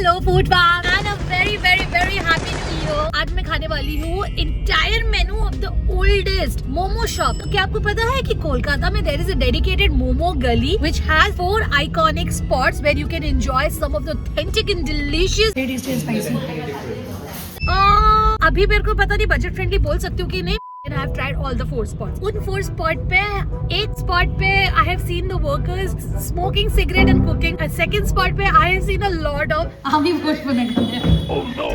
Hello food farm and I am very very very happy to be here. आज मैं खाने वाली हूँ entire menu of the oldest momo shop. क्या आपको पता है कि कोलकाता में there is a dedicated momo gali which has 4 iconic spots where you can enjoy some of the authentic and delicious tasty and spicy. अभी मेरे को पता नहीं बजट फ्रेंडली बोल सकती हूँ कि नहीं। And I have tried all the 4 spots. उन 4 spot पे एक spot पे I have seen the workers smoking cigarette and cooking. Second spot पे I have seen a lot of आमी बुश बनेगा।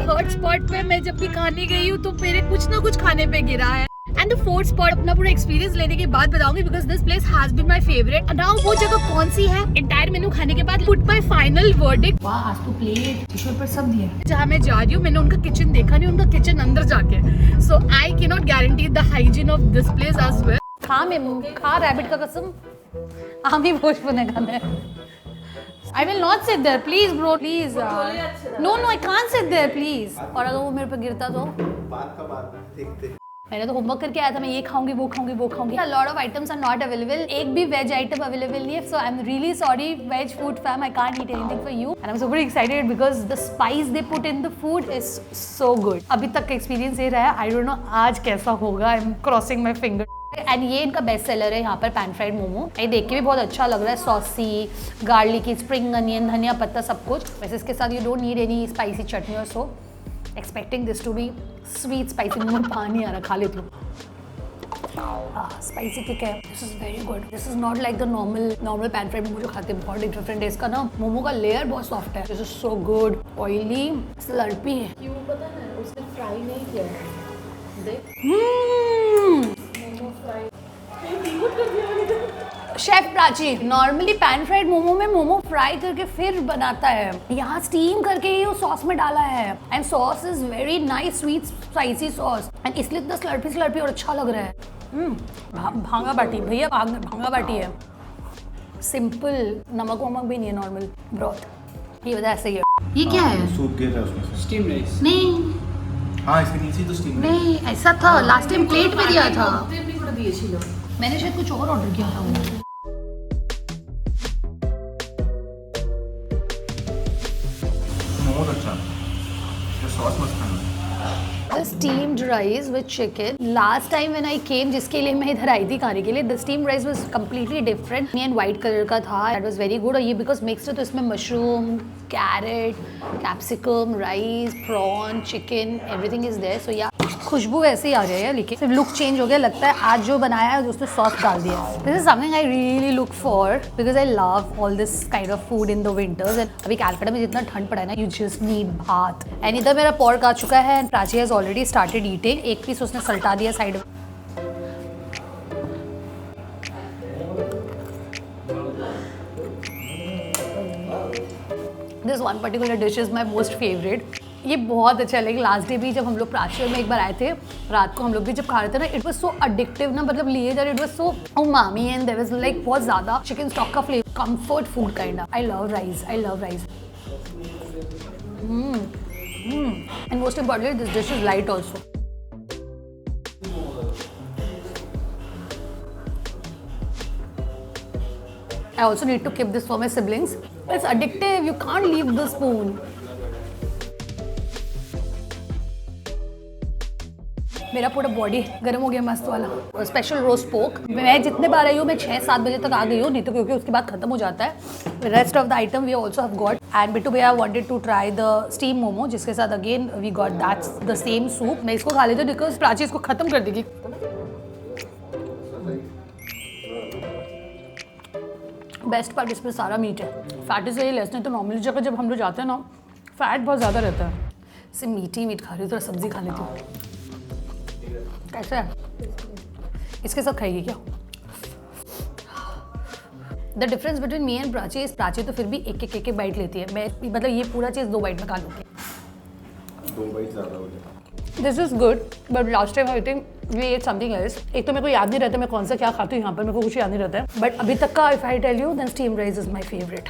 Third spot पे मैं जब भी खाने गई हूँ तो मेरे कुछ ना कुछ खाने पे गिरा है। And the fourth spot अपना पूरा एक्सपीरियंस लेने के बाद बताऊंगी because this place has been my favorite. Now वो जगह कौन सी है? Entire मेनू खाने के बाद put my final verdict. वाह, आज तो प्लेट टिश्यू पेपर सब दिया है। जहाँ मैं जा रही हूँ मैंने उनका किचन देखा नहीं, उनका किचन अंदर जाके। So I cannot guarantee the hygiene of this place as well. खा मेमू, खा रैबिट का कसम। आमी भोज बनेगा मैं। I will not sit there, please bro, please. No, I can't sit there, please. और अगर वो मेरे पे गिरता तो? बात का बात देखते। मैंने तो होमवर्क करके आया था, मैं ये खाऊंगी वो खाऊंगी वो खाऊंगी। A lot of items are not available. एक भी वेज आइटम अवेलेबल नहीं है, so I'm really sorry, veg food fam, I can't eat anything for you. And I'm super excited because the spice they put in the food is so good. अभी तक का experience ये रहा है, I don't know आज कैसा होगा, I'm crossing my finger. And ये इनका बेस्ट सेलर है यहाँ पर पैन फ्राइड मोमो। ये देख के भी बहुत अच्छा लग रहा है, सॉसी, गार्लिकी, स्प्रिंग अनियन, धनिया पत्ता सब कुछ। वैसे इसके साथ you don't need any spicy chutney और so expecting this to be sweet spicy. मुंह में पानी आ रहा, खा लेती हूँ। स्पाइसी किक है, this is very good. This is not like the normal pan fried momo जो खाते हैं, बहुत डिफरेंट है। इसका ना मोमो का लेयर बहुत सॉफ्ट है। This is so good. Oily slurpy है। क्यों पता है, उसने फ्राई नहीं किया है। देख momo fry chef Prachi normally pan fried momo में मोमो फ्राई करके फिर बनाता है, यहाँ स्टीम करके ही वो सॉस में डाला है। And sauce is very nice, sweet spicy sauce, and इसलिए इतना स्लर्पी और अच्छा लग रहा है। भांगा बाटी भैया, भांगा बाटी है, सिंपल, नमक वमक भी नहीं है, नॉर्मल ब्रॉथ। ये बता ऐसे ही है। ये क्या है? सूप गिर रहा है उसमें। Steam rice. नहीं हाँ, इसके नीचे तो स्टीम नहीं, ऐसा था लास्ट टाइम प्लेट में दिया था। दिए मैंने शायद कुछ और ऑर्डर किया था वो। बहुत अच्छा, सॉस मस्त खाना। The steamed rice with chicken. Last time when I came, जिसके लिए मैं इधर आई थी खाने के लिए, the steamed rice was completely different. and white color का था. That was very good. और ये because mixed है तो इसमें mushroom, carrot, capsicum, rice, prawn, chicken, everything is there. So yeah, खुशबू ऐसे ही आ रही है, लेकिन सिर्फ लुक चेंज हो गया। लगता है आज जो बनाया है उसने सॉस डाल दिया है। This is something I really look for because I love all this kind of food in the winters. And अभी कैलकाटा में जितना ठंड पड़ा है ना, यू जस्ट नीड भात। एंड इधर मेरा पोर्क आ चुका है and Prachi has already started eating. एक पीस उसने सल्टा दिया साइड में। This one particular dish is my most favourite. ये बहुत अच्छा है। लेकिन लास्ट डे भी जब हम लोग प्राची में एक बार आए थे, रात को हम लोग भी जब खा रहे थे ना, इट वाज सो अडिक्टिव ना, मतलब लिए जा रहे, it was so umami and there was like बहुत ज़्यादा चिकन स्टॉक का flavour, comfort food kind of. I love rice, I love rice. And most importantly this dish is light also. I also need to keep this for my siblings. It's addictive, you can't leave the spoon. मेरा पूरा body गर्म हो गया मस्त वाला। Special roast पोक मैं जितने बार आई हूँ, मैं 6-7 बजे तक आ गई हूँ, नहीं तो क्योंकि उसके बाद खत्म हो जाता है। Rest of the item we also have got. And Bittu bhaiya wanted to try the steam momo, जिसके साथ again we got that's the same soup. मैं इसको खा लेती हूँ बिकॉज प्राची इसको खत्म कर देगी। बेस्ट पार्ट इसमें सारा मीट है। Fat is very less. नहीं तो नॉर्मली जगह जब हम लोग जाते हैं ना, फैट बहुत ज़्यादा रहता है। सिर्फ मीट खा रही हूँ, थोड़ा सब्जी खा लेती हूँ। कैसा है? इसके साथ खाएगी क्या? The difference between me and Prachi is Prachi तो फिर भी एक बाइट लेती है। मैं मतलब ये पूरा चीज़ 2 बाइट में खा लूँगी। 2 बाइट ज़्यादा हो जाए। This is good but last time I think we ate something else. एक तो मेरे को याद नहीं रहता मैं कौन सा क्या खाती हूँ यहाँ पर, मेरे को कुछ याद नहीं रहता है। बट अभी तक का if I tell you then steam rice is my favourite.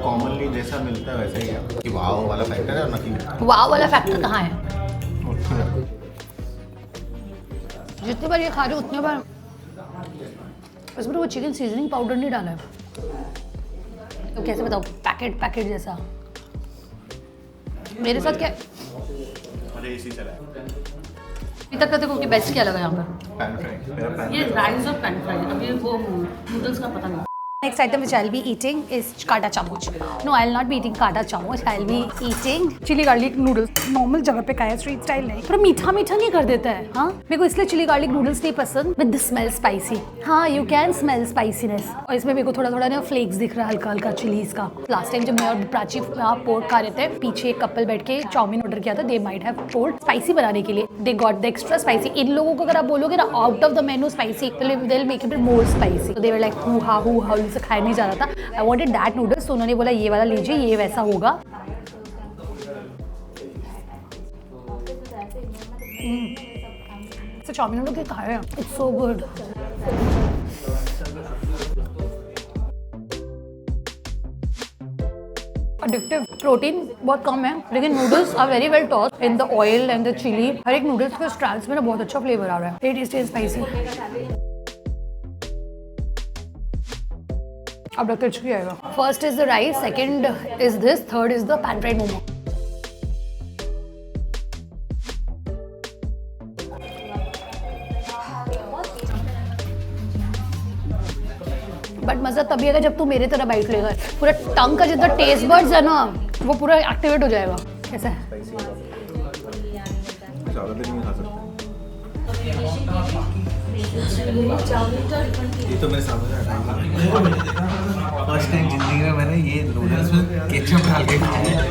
Commonly जैसा मिलता है वैसा ही है कि वाव वाला फैक्टर है और नकली। वाव वाला फैक्टर कहाँ है? जितनी बार ये खा रही हूँ उतनी बार उसमें वो चिकन सीजनिंग पाउडर नहीं डाला है, तो कैसे बताओ, पैकेट जैसा। मेरे साथ क्या अरे इसी चला है अभी तक का देखो कि बेस्ट क्या लगा यहाँ पर। पैन फ्राई मेरा पैन ये राइस और पैन फ्राई, अभी वो नूडल्स का पता नहीं। Next item which I'll be eating is काटा चामच. No, I'll not be eating काटा चामच. I'll be eating chili garlic noodles. Normal जगह पे खाया, street style नहीं. थोड़ा मीठा नहीं कर देता है, हाँ? मेरे को इसलिए chili garlic noodles नहीं पसंद. With the smell spicy. हाँ, you can smell spiciness. और इसमें मेरे को थोड़ा ना flakes दिख रहा है हल्का चिलीज का. Last time जब मैं और प्राची पोर्क खा रहे थे, पीछे एक कपल बैठ के चाउमीन ऑर्डर किया था. They might have told spicy बनाने के लिए. They got the extra spicy. इन लोगों को अगर आप बोलोगे ना out of the menu spicy, they'll make it more spicy. So they were like hoo ha से खाया नहीं जा रहा था. I wanted that noodles, तो उन्होंने बोला ये वाला लीजिए, ये वैसा होगा. तो चाउमीन लोग खाया, it's so good. Addictive. Protein बहुत कम है, लेकिन noodles are very well tossed in the oil and the chilli. हर एक नूडल्स के स्ट्रैंड्स में ना बहुत अच्छा फ्लेवर आ रहा है. Very tasty and spicy. अब लगता है आएगा. First is the rice, second is this, third is the pan fried momo. But मज़ा तभी आएगा जब तू मेरे तरह बाइट लेगा. पूरा टंग का जितना टेस्ट बड्स है ना वो पूरा एक्टिवेट हो जाएगा. कैसा है? ज़्यादा देर नहीं खा सकते. ये तो मेरे सामने फर्स्ट टाइम जिंदगी में मैंने ये नूडल्स में केचप डाल के खाया है.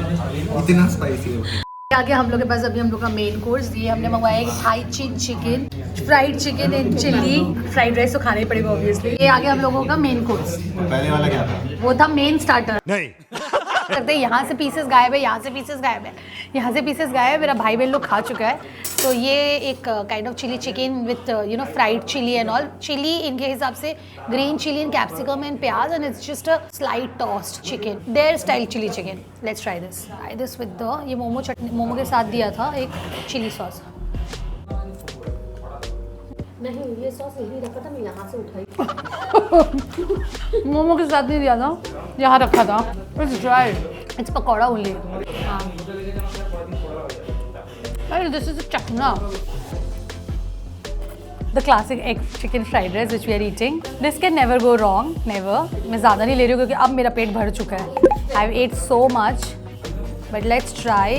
इतना स्पाइसी है. आगे हम लोग के पास अभी हम लोग का मेन कोर्स ये हमने मंगवाया है Thai chicken, fried chicken and chilli. Fried rice तो खाना ही पड़ेगा ऑब्वियसली. ये आगे हम लोगों का मेन कोर्स. पहले वाला क्या था? वो था मेन स्टार्टर. नहीं करते यहाँ से पीसेस गायब है, यहाँ से पीसेस गायब है, यहाँ से पीसेस गायब है. मेरा भाई बहन लोग खा चुका है. तो ये एक kind of chilli chicken with you know fried chilli and all. Chilli इनके हिसाब से green chilli and capsicum and pyaz and it's just a slight tossed chicken. Their style chilli chicken. Let's try this with the ये मोमो चटनी. मोमो के साथ दिया था एक chilli sauce. नहीं, ये सॉस यही रखा था, मैं यहाँ से उठाई. मोमो के साथ नहीं दिया था, यहाँ रखा था. It's dry, it's pakora only. This is चखना. The classic egg chicken fried rice which we are eating. This can never go wrong, never. मैं ज़्यादा नहीं ले रही हूँ क्योंकि अब मेरा पेट भर चुका है. I've ate so much, but let's try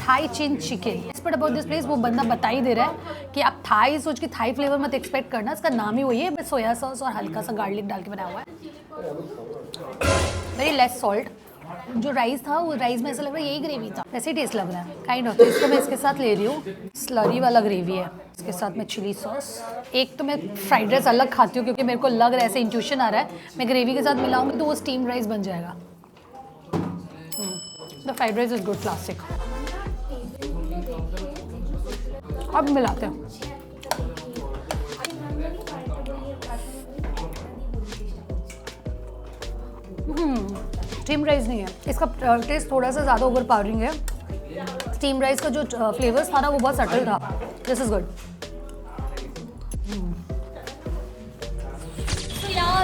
Thai chin chicken. But about this place वो बंदा बता ही दे रहा है कि आप थाई सोच के थाई फ्लेवर मत एक्सपेक्ट करना. इसका नाम ही वही है, बस सोया सॉस और हल्का सा गार्लिक डाल के बनाया हुआ है. Very less salt. जो राइस था वो राइस में ऐसा लग रहा है यही ग्रेवी था, ऐसे ही टेस्ट लग रहा है काइंड ऑफ. इसको मैं इसके साथ ले रही हूँ. स्लरी वाला ग्रेवी है, इसके साथ में चिली सॉस. एक तो मैं फ्राइड राइस अलग खाती हूँ क्योंकि मेरे को लग रहा है, ऐसे इंट्यूशन आ रहा है मैं ग्रेवी के साथ मिलाऊंगी तो वो स्टीम राइस बन जाएगा. The fried rice is good, classic. अब मिलाते हैं. स्टीम राइस नहीं है, इसका टेस्ट थोड़ा सा ज़्यादा ओवर पावरिंग है. स्टीम राइस का जो फ्लेवर्स था ना वो बहुत सटल था. This is good.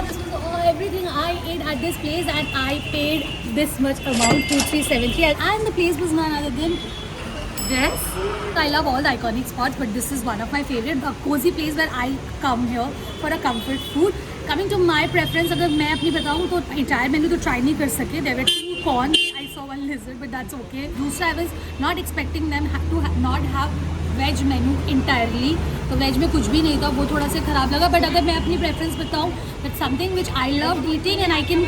This was everything I ate at this place and I paid this much amount, 2370, and the place was none other than this. I love all the iconic spots, but this is one of my favorite, a cozy place where I come here for a comfort food. Coming to my preference, अगर मैं अपनी बताऊँ तो entire menu तो try नहीं कर सके. There were 2 corns, I saw 1 lizard, but that's okay. दूसरा I was not expecting them to not have veg menu entirely, तो वेज में कुछ भी नहीं था, वो थोड़ा सा ख़राब लगा. बट अगर मैं अपनी प्रेफरेंस बताऊँ, that's something which I love eating and I can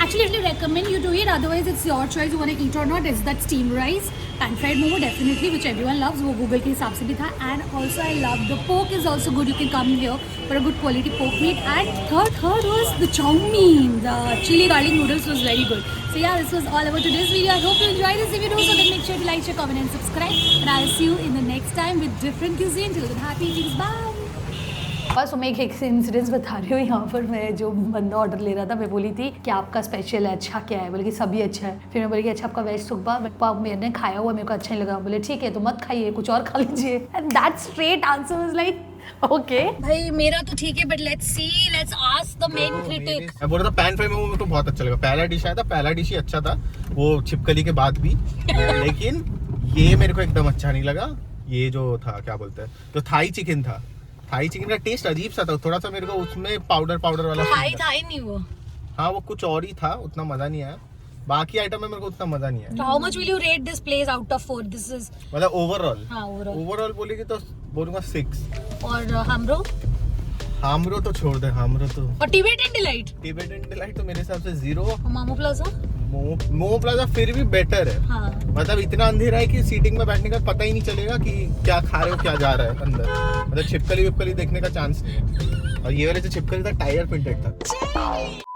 actually recommend you to eat. Otherwise it's your choice, you want to eat or not. Is that steam rice, pan fried momo definitely which everyone loves, वो Google के हिसाब से भी था. And also I love the pork is also good. You can come here for a good quality pork meat. And third was the chowmein. The chilli garlic noodles was very good. So yeah, this was all about today's video. I hope you enjoyed this video. So then make sure to like, share, comment and subscribe. And I'll see you in the next time with different cuisine. Till then, happy eating. Bye. बस मैं एक incidence बता रही हूँ. यहाँ पर मैं जो बंदा ऑर्डर ले रहा था, मैं बोली थी कि आपका स्पेशल है, अच्छा क्या है? बोले कि सभी अच्छा है. फिर मैं बोली कि अच्छा आपका वेज सुब्बा मैंने खाया हुआ, मेरे को अच्छा नहीं लगा. बोले ठीक है तो मत खाइए, कुछ और खा लीजिए. And that straight answer was like okay भाई मेरा तो ठीक है but let's ask the main critic. मैं बोल रहा था पैन फ्राई में तो बहुत अच्छा लगा। पहला डिश आया था, पहला डिश ही अच्छा था वो छिपकली के बाद भी। लेकिन ये मेरे को एकदम अच्छा नहीं लगा। ये जो था क्या बोलते हैं, जो थाई चिकन था, थाई चिकन का टेस्ट अजीब सा था, थोड़ा सा मेरे को उसमें पाउडर वाला थाई नहीं वो। हाँ वो कुछ और ही था, उतना मजा नहीं आया। बाकी आइटम में मेरे को उतना मजा नहीं आया। So how much will you rate this place out of 4? This is मतलब ओवरऑल हाँ overall। ओवरऑल बोलेगी तो बोलूंगा 6। और हमरो हामरो तो छोड़ दे, हामरो तो। और टिबेटन डिलाइट, टिबेटन डिलाइट तो मेरे हिसाब से 0। मोमो प्लाजा मोमो प्लाजा फिर भी बेटर है। हाँ मतलब इतना अंधेरा है कि सीटिंग में बैठने का पता ही नहीं चलेगा कि क्या खा रहे हो, क्या जा रहा है अंदर। मतलब छिपकली विपकली देखने का चांस नहीं है। और ये वाले जो छिपकली था टायर प्रिंटेड था।